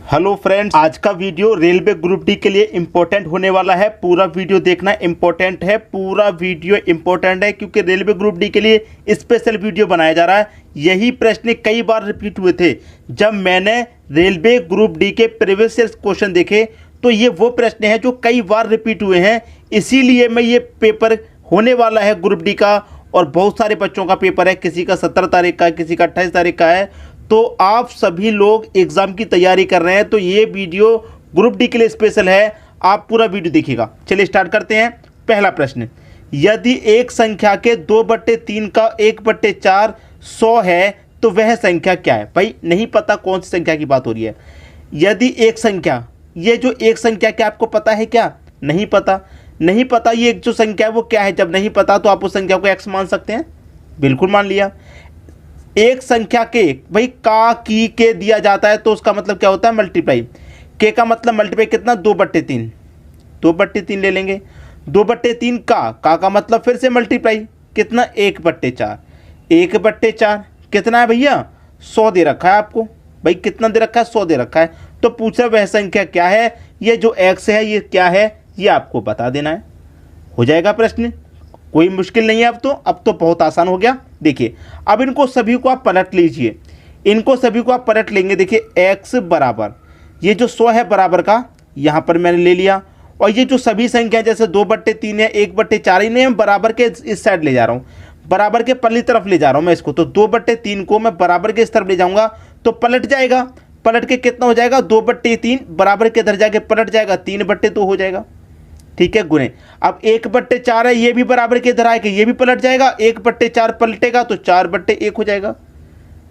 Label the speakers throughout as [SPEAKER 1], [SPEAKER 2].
[SPEAKER 1] Hello friends, आज का video railway group D के लिए इम्पोर्टेंट होने वाला है। पूरा वीडियो देखना इम्पोर्टेंट है, पूरा वीडियो इम्पोर्टेंट है क्योंकि रेलवे ग्रुप डी के लिए स्पेशल वीडियो बनाया जा रहा है। यही प्रश्न कई बार रिपीट हुए थे। जब मैंने रेलवे ग्रुप डी के प्रीवियस ईयर क्वेश्चन देखे तो ये वो प्रश्न हैं जो कई बार रिपीट हुए हैं। इसीलिए मैं ये पेपर होने वाला है ग्रुप डी का, और बहुत सारे बच्चों का पेपर है, किसी का 17 तारीख का है, किसी का 28 तारीख का है। तो आप सभी लोग एग्ज़ाम की तैयारी कर रहे हैं तो ये वीडियो ग्रुप डी के लिए स्पेशल है। आप पूरा वीडियो देखिएगा। चलिए स्टार्ट करते हैं। पहला प्रश्न, यदि एक संख्या के 2/3 का 1/4 100 है तो वह संख्या क्या है? भाई नहीं पता कौन सी संख्या की बात हो रही है। यदि एक संख्या, ये जो एक संख्या क्या आपको पता है क्या? नहीं पता। नहीं पता ये जो संख्या है वो क्या है? जब नहीं पता तो आप उस संख्या को x मान सकते हैं। बिल्कुल मान लिया। एक संख्या के भाई का की के दिया जाता है तो उसका मतलब क्या होता है? मल्टीप्लाई। के का मतलब मल्टीप्लाई कितना? 2/3। 2/3 ले लेंगे। 2/3 का मतलब फिर से मल्टीप्लाई कितना? 1/4। 1/4 कितना है भैया? 100 दे रखा है आपको। भाई कितना दे रखा है? 100 दे रखा है। तो पूछा वह संख्या क्या है? ये जो x है ये क्या है? ये आपको बता देना है। हो जाएगा प्रश्न, कोई मुश्किल नहीं है। अब तो बहुत आसान हो गया। देखिए अब इनको सभी को आप पलट लीजिए। इनको सभी को आप पलट लेंगे। देखिए x बराबर ये जो 100 है बराबर का यहाँ पर मैंने ले लिया, और ये जो सभी संख्या जैसे 2/3 है 1/4 इन्हें मैं बराबर के इस साइड ले जा रहा हूँ, बराबर के पल्ली तरफ ले जा रहा हूँ मैं इसको। तो 2/3 को मैं बराबर के इस तरफ ले जाऊँगा तो पलट जाएगा। पलट के कितना हो जाएगा? 2/3 बराबर के इधर जाके पलट जाएगा 3/2 हो जाएगा। ठीक है, गुने। अब 1/4 है ये भी बराबर के इधर आएगा, ये भी पलट जाएगा। 1/4 पलटेगा तो 4/1 हो जाएगा।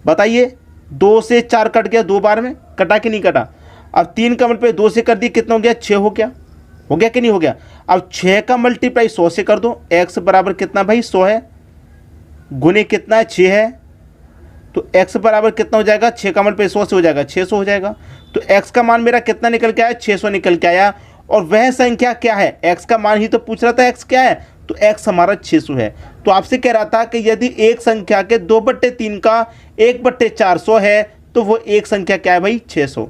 [SPEAKER 1] बताइए 2 से 4 कट गया, 2 बार में कटा कि नहीं कटा? अब 3 का मल्टीप्लाई 2 से कर दी, कितना हो गया? 6 हो गया। हो गया कि नहीं हो गया? अब 6 का मल्टीप्लाई 100 से कर दो। x बराबर कितना भाई? 100 है, गुने कितना है? 6 है। तो x बराबर कितना हो जाएगा? 6 का मल्टीप्लाई 100 से हो जाएगा 600 हो जाएगा। तो x का मान मेरा कितना निकल के आया? 600 निकल के आया। और वह संख्या क्या है? x का मान ही तो पूछ रहा था, x क्या है? तो x हमारा 600 है। तो आपसे कह रहा था कि यदि एक संख्या के 2/3 का 1/4 100 है तो वो एक संख्या क्या है भाई? 600।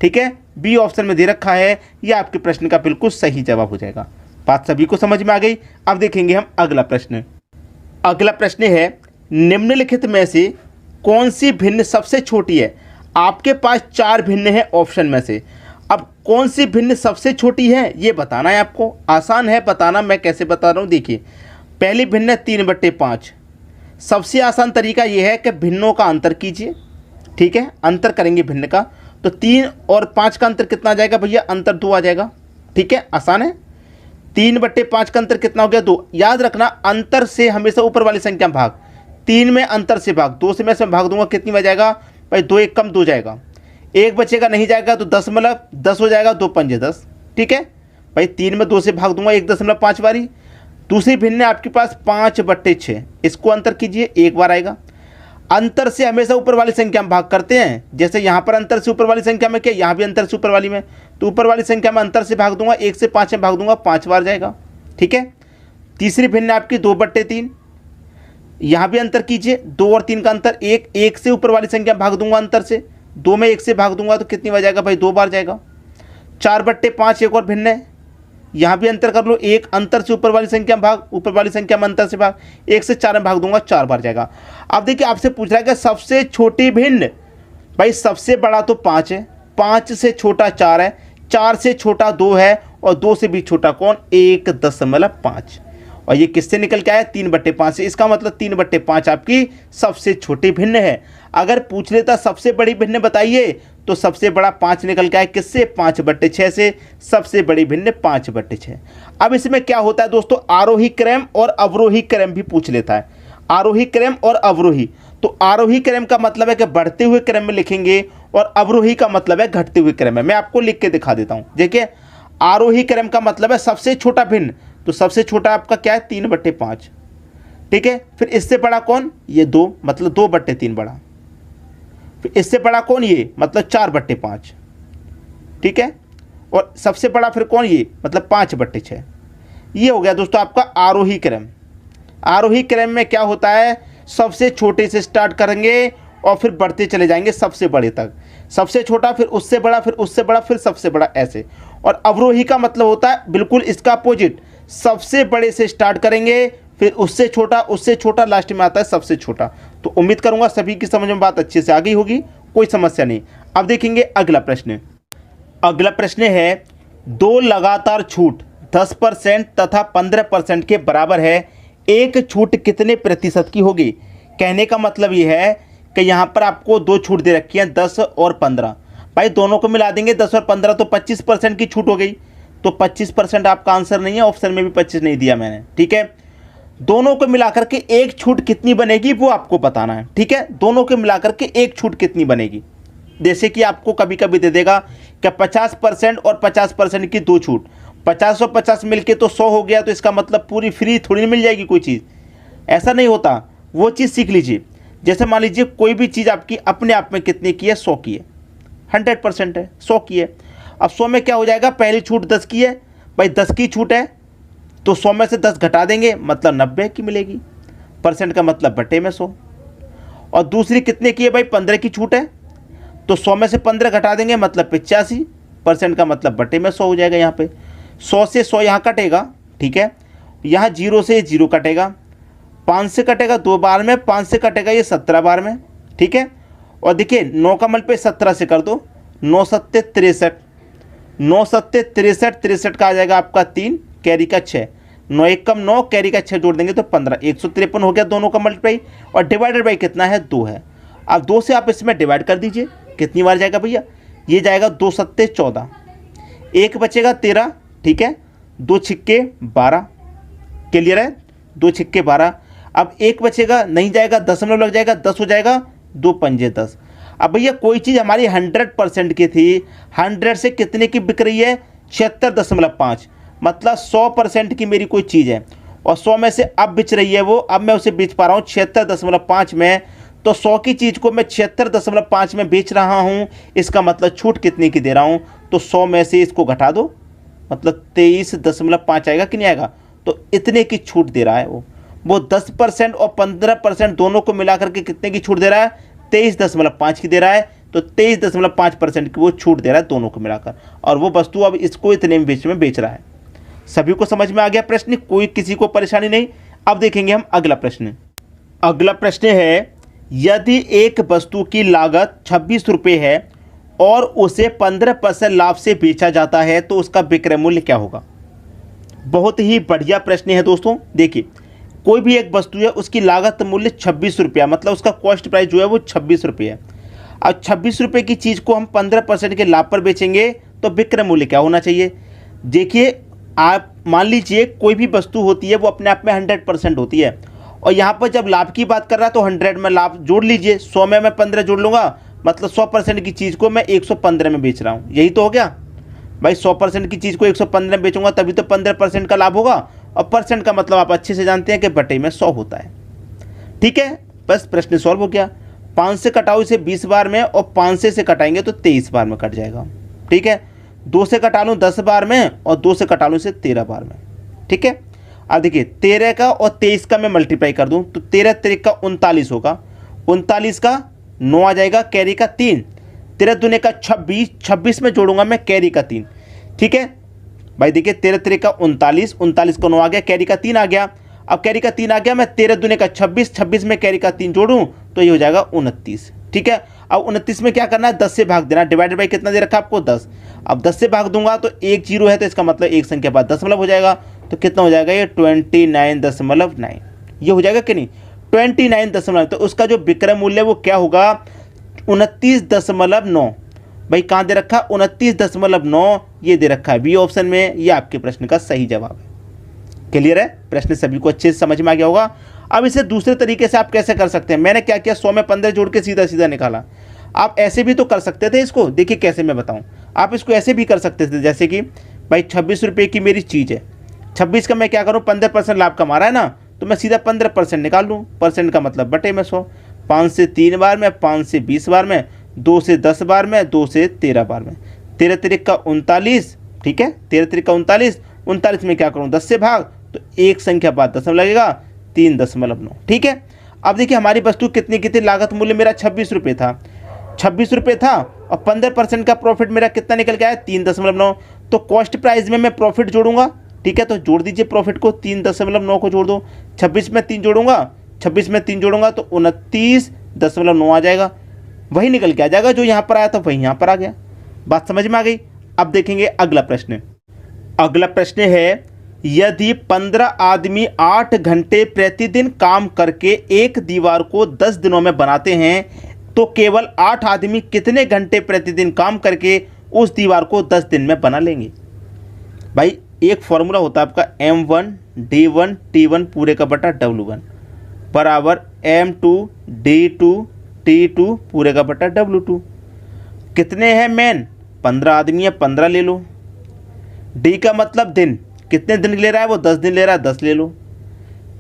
[SPEAKER 1] ठीक है, बी ऑप्शन में दे रखा है। यह आपके प्रश्न का बिल्कुल सही जवाब हो जाएगा। बात सभी को समझ में आ गई। अब देखेंगे हम अगला प्रश्न। अगला प्रश्न है, निम्नलिखित में से कौन सी भिन्न सबसे छोटी है? आपके पास 4 भिन्न है ऑप्शन में से। अब कौन सी भिन्न सबसे छोटी है ये बताना है आपको। आसान है बताना, मैं कैसे बता रहा हूँ देखिए। पहली भिन्न है 3/5। सबसे आसान तरीका ये है कि भिन्नों का अंतर कीजिए। ठीक है, अंतर करेंगे भिन्न का, तो 3 और 5 का अंतर कितना आ जाएगा भैया? अंतर 2 आ जाएगा। ठीक है, आसान है। 3/5 का अंतर कितना हो गया? 2। याद रखना अंतर से हमेशा ऊपर वाली संख्या में भाग। 3 में अंतर से भाग, 2 से मैं इसमें भाग दूंगा, कितनी बच जाएगा भाई? 2 1 कम 2 जाएगा, 1 बचेगा नहीं जाएगा तो 10 मतलब 10 हो जाएगा। 2 पंजे 10। ठीक है भाई, 3 में 2 से भाग दूंगा 1.5 बारी। दूसरी भिन्न है आपके पास 5/6। इसको अंतर कीजिए, एक बार आएगा। अंतर से हमेशा ऊपर वाली संख्या में भाग करते हैं। जैसे यहाँ पर अंतर से ऊपर वाली संख्या में क्या, यहाँ भी अंतर से ऊपर वाली में, तो ऊपर वाली संख्या में अंतर से भाग दूंगा, 1 से 5 में भाग दूंगा, 5 बार जाएगा। ठीक है, तीसरी भिन्न है आपकी 2/3। यहाँ भी अंतर कीजिए, 2 और 3 का अंतर 1, 1 से ऊपर वाली संख्या में भाग दूंगा अंतर से, 2 में 1 से भाग दूंगा तो कितनी बार जाएगा भाई? 2 बार जाएगा। 4/5 एक और भिन्न है, यहाँ भी अंतर कर लो, 1 अंतर से ऊपर वाली संख्या में भाग, ऊपर वाली संख्या में अंतर से भाग, 1 से 4 में भाग दूंगा, 4 बार जाएगा। अब देखिए आपसे पूछ रहा है कि सबसे छोटी भिन्न, भाई सबसे बड़ा तो 5 है, 5 से छोटा 4 है, 4 से छोटा 2 है, और 2 से भी छोटा कौन? 1.5। और ये किससे निकल के आया? 3/5 से। इसका मतलब 3/5 आपकी सबसे छोटी भिन्न है। अगर पूछ लेता सबसे बड़ी भिन्न बताइए तो सबसे बड़ा 5 निकल के आया, किससे? 5/6 से। सबसे बड़ी भिन्न 5/6। अब इसमें क्या होता है दोस्तों? आरोही क्रम और अवरोही क्रम भी पूछ लेता है। आरोही क्रम और अवरोही। तो आरोही क्रम का मतलब है कि बढ़ते हुए क्रम में लिखेंगे, और अवरोही का मतलब है घटते हुए क्रम में। मैं आपको लिख के दिखा देता हूँ। देखिए आरोही क्रम का मतलब है सबसे छोटा भिन्न, तो सबसे छोटा आपका क्या है? 3/5। ठीक है, फिर इससे बड़ा कौन? ये 2, मतलब 2/3 बड़ा। फिर इससे बड़ा कौन? ये, मतलब 4/5। ठीक है, और सबसे बड़ा फिर कौन? ये, मतलब 5/6। ये हो गया दोस्तों आपका आरोही क्रम। आरोही क्रम में क्या होता है? सबसे छोटे से स्टार्ट करेंगे और फिर बढ़ते चले जाएंगे सबसे बड़े तक, सबसे छोटा फिर उससे बड़ा फिर उससे बड़ा फिर सबसे बड़ा, ऐसे। और अवरोही का मतलब होता है बिल्कुल इसका अपोजिट, सबसे बड़े से स्टार्ट करेंगे फिर उससे छोटा, लास्ट में आता है सबसे छोटा। तो उम्मीद करूंगा सभी की समझ में बात अच्छे से आ गई होगी, कोई समस्या नहीं। अब देखेंगे अगला प्रश्न। अगला प्रश्न है, दो लगातार छूट 10% तथा 15% के बराबर है, एक छूट कितने प्रतिशत की होगी। कहने का मतलब ये है कि यहाँ पर आपको दो छूट दे रखी हैं 10 और 15। भाई दोनों को मिला देंगे 10 और 15 तो 25% की छूट हो गई। तो 25% आपका आंसर नहीं है, ऑप्शन में भी 25 नहीं दिया मैंने, ठीक है। दोनों को मिलाकर के एक छूट कितनी बनेगी वो आपको बताना है, ठीक है। दोनों को मिलाकर के एक छूट कितनी बनेगी, जैसे कि आपको कभी कभी दे देगा कि 50% और 50% की दो छूट, 50 और 50 मिलके तो 100 हो गया, तो इसका मतलब पूरी फ्री थोड़ी मिल जाएगी कोई चीज़, ऐसा नहीं होता। वो चीज़ सीख लीजिए। जैसे मान लीजिए कोई भी चीज़ आपकी अपने आप में कितनी की है, 100 की है, 100% है, 100 की है। अब 100 में क्या हो जाएगा, पहली छूट 10 की है, भाई 10 की छूट है तो 100 में से 10 घटा देंगे मतलब 90 की मिलेगी, परसेंट का मतलब बटे में 100। और दूसरी कितने की है भाई, 15 की छूट है तो 100 में से 15 घटा देंगे मतलब 85, परसेंट का मतलब बटे में 100 हो जाएगा। यहाँ पे 100 से 100 यहाँ कटेगा, ठीक है। यहाँ 0 से 0 कटेगा, 5 से कटेगा 2 बार में, 5 से कटेगा ये 17 बार में, ठीक है। और देखिए 9 का मल पे 17 से कर दो, 9 सत्ते 63, 9 सत्ते 63, 63 का आ जाएगा आपका 3, कैरी का 6, 9 एक कम 9, कैरी का 6 जोड़ देंगे तो 15, 153 हो गया दोनों का मल्टीप्लाई। और डिवाइडेड बाई कितना है, 2 है। अब 2 से आप इसमें डिवाइड कर दीजिए, कितनी बार जाएगा भैया, ये जाएगा 2 सत्ते 14, एक बचेगा 13, ठीक है, 2 छिक्के 12, क्लियर है, 2 छिक्के 12। अब एक बचेगा, नहीं जाएगा, दशमलव लग जाएगा, 10 हो जाएगा, 2 पंजे 10। अब भैया कोई चीज़ हमारी 100% की थी, 100 से कितने की बिक रही है, 76.5, मतलब 100% की मेरी कोई चीज़ है और 100 में से अब बिच रही है वो, अब मैं उसे बेच पा रहा हूँ 76.5 में, तो 100 की चीज़ को मैं 76.5 में बेच रहा हूँ, इसका मतलब छूट कितने की दे रहा हूँ, तो 100 में से इसको घटा दो मतलब 23.5 आएगा कि नहीं आएगा, तो इतने की छूट दे रहा है वो 10% और 15% दोनों को मिलाकर के कितने की छूट दे रहा है, 23.5 की दे रहा है, तो 23.5% की वो छूट दे रहा है दोनों को मिलाकर, और वो वस्तु अब इसको इतने में बेच रहा है। सभी को समझ में आ गया प्रश्न, कोई किसी को परेशानी नहीं। अब देखेंगे हम अगला प्रश्न। अगला प्रश्न है, यदि एक वस्तु की लागत 26 रुपये है और उसे 15% लाभ से बेचा जाता है तो उसका विक्रय मूल्य क्या होगा। बहुत ही बढ़िया प्रश्न है दोस्तों। देखिए कोई भी एक वस्तु है, उसकी लागत मूल्य 26 रुपया, मतलब उसका कॉस्ट प्राइस जो है वो 26 रुपये है। अब 26 रुपये की चीज़ को हम 15% के लाभ पर बेचेंगे तो विक्रय मूल्य क्या होना चाहिए। देखिए आप मान लीजिए कोई भी वस्तु होती है वो अपने आप में 100% होती है, और यहाँ पर जब लाभ की बात कर रहा है तो 100 में लाभ जोड़ लीजिए, 100 में मैं 15 जोड़ लूँगा, मतलब 100% की चीज़ को मैं 115 में बेच रहा हूँ, यही तो हो गया भाई। 100% की चीज़ को 115 में बेचूंगा तभी तो 15% का लाभ होगा, और परसेंट का मतलब आप अच्छे से जानते हैं कि बटे में 100 होता है, ठीक है। बस प्रश्न सॉल्व हो गया। 5 से कटाओ इसे 20 बार में, और 5 से कटाएंगे तो 23 बार में कट जाएगा, ठीक है। 2 से कटा लूँ 10 बार में, और 2 से कटा लूँ इसे 13 बार में, ठीक है। अब देखिए 13 का और 23 का मैं मल्टीप्लाई कर दूँ तो 13 3 का 39 होगा, 39 का 9 आ जाएगा, कैरी का 3, 13 दूने का 26, 26 में जोड़ूंगा मैं कैरी का 3, ठीक है भाई। देखिए 13 3 का 39, 39 का 9 आ गया, कैरी का 3 आ गया। अब कैरी का 3 आ गया, मैं 13 दूने का 26, 26 में कैरी का 3 जोड़ूं तो ये हो जाएगा 29, ठीक है। अब 29 में क्या करना है, 10 से भाग देना, डिवाइडेड बाई कितना दे रखा है आपको 10। अब 10 से भाग दूंगा तो एक जीरो है, तो इसका मतलब एक संख्या बाद दशमलव हो जाएगा, तो कितना हो जाएगा ये 29.9, ये हो जाएगा कि नहीं 29 तो उसका जो विक्रय मूल्य वो क्या होगा 29.9। भाई कहाँ दे रखा 29.9, ये दे रखा है बी ऑप्शन में, ये आपके प्रश्न का सही जवाब है। क्लियर है, प्रश्न सभी को अच्छे से समझ में आ गया होगा। अब इसे दूसरे तरीके से आप कैसे कर सकते हैं, मैंने क्या किया 100 में 15 जोड़ के सीधा सीधा निकाला। आप ऐसे भी तो कर सकते थे इसको, देखिए कैसे मैं बताऊं। आप इसको ऐसे भी कर सकते थे, जैसे कि भाई 26 रुपये की मेरी चीज़ है, 26 का मैं क्या करूं 15% लाभ कमा रहा है ना, तो मैं सीधा 15% निकाल लूँ, परसेंट का मतलब बटे में 100। 5 से 3 बार में, 5 से 20 बार में, 2 से 10 बार में, 2 से 13 बार में, 13 3 का 39, ठीक है 13 3 का 39, 39 में क्या करूँ 10 से भाग, तो एक संख्या बाद दशमलव लगेगा 3.9, ठीक है। अब देखिए हमारी वस्तु कितनी की थी, लागत मूल्य मेरा 26 रुपये था, 26 रुपये था और 15% का प्रॉफिट मेरा कितना निकल गया है 3.9। तो कॉस्ट प्राइस में मैं प्रॉफिट जोड़ूंगा, ठीक है, तो जोड़ दीजिए प्रॉफिट को, 3.9 को जोड़ दो, 26 में 3 जोड़ूंगा, 26 में 3 जोड़ूंगा तो 29.9 आ जाएगा, वही निकल के आ जाएगा जो यहाँ पर आया था वही यहाँ पर आ गया। बात समझ में आ गई। अब देखेंगे अगला प्रश्न। अगला प्रश्न है, यदि 15 आदमी 8 घंटे प्रतिदिन काम करके एक दीवार को 10 दिनों में बनाते हैं तो केवल 8 आदमी कितने घंटे प्रतिदिन काम करके उस दीवार को 10 दिन में बना लेंगे। भाई एक फॉर्मूला होता है आपका M1 D1 T1 पूरे का बटा W1 बराबर M2 D2 T2 पूरे का बटा W2। कितने हैं मेन, 15 आदमी है, 15 ले लो। D का मतलब दिन, कितने दिन ले रहा है वो 10 दिन ले रहा है, 10 ले लो।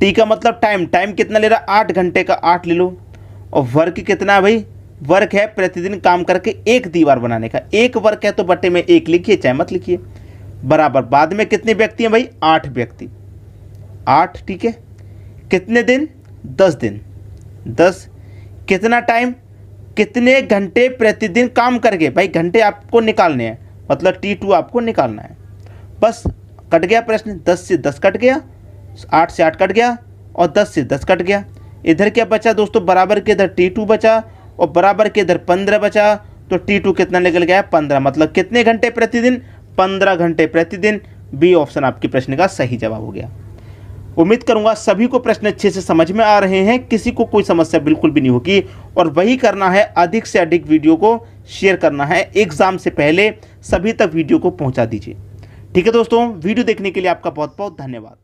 [SPEAKER 1] T का मतलब टाइम, टाइम कितना ले रहा है 8 घंटे का, 8 ले लो। और वर्क कितना है भाई, वर्क है प्रतिदिन काम करके एक दीवार बनाने का, एक वर्क है तो बट्टे में 1 लिखिए चाहे मत लिखिए, बराबर बाद में कितने व्यक्ति हैं भाई 8 व्यक्ति, 8, ठीक है। कितने दिन, 10 दिन, 10। कितना टाइम, कितने घंटे प्रतिदिन काम करके, भाई घंटे आपको निकालने हैं, मतलब T2 आपको निकालना है। बस कट गया प्रश्न, 10 से 10 कट गया, 8 से 8 कट गया और 10 से 10 कट गया। इधर क्या बचा दोस्तों, बराबर के इधर T2 बचा और बराबर के इधर 15 बचा, तो T2 कितना निकल गया है 15, मतलब कितने घंटे प्रतिदिन, 15 घंटे प्रतिदिन। बी ऑप्शन आपके प्रश्न का सही जवाब हो गया। उम्मीद करूंगा सभी को प्रश्न अच्छे से समझ में आ रहे हैं, किसी को कोई समस्या बिल्कुल भी नहीं होगी। और वही करना है, अधिक से अधिक वीडियो को शेयर करना है, एग्जाम से पहले सभी तक वीडियो को पहुंचा दीजिए। ठीक है दोस्तों, वीडियो देखने के लिए आपका बहुत बहुत धन्यवाद।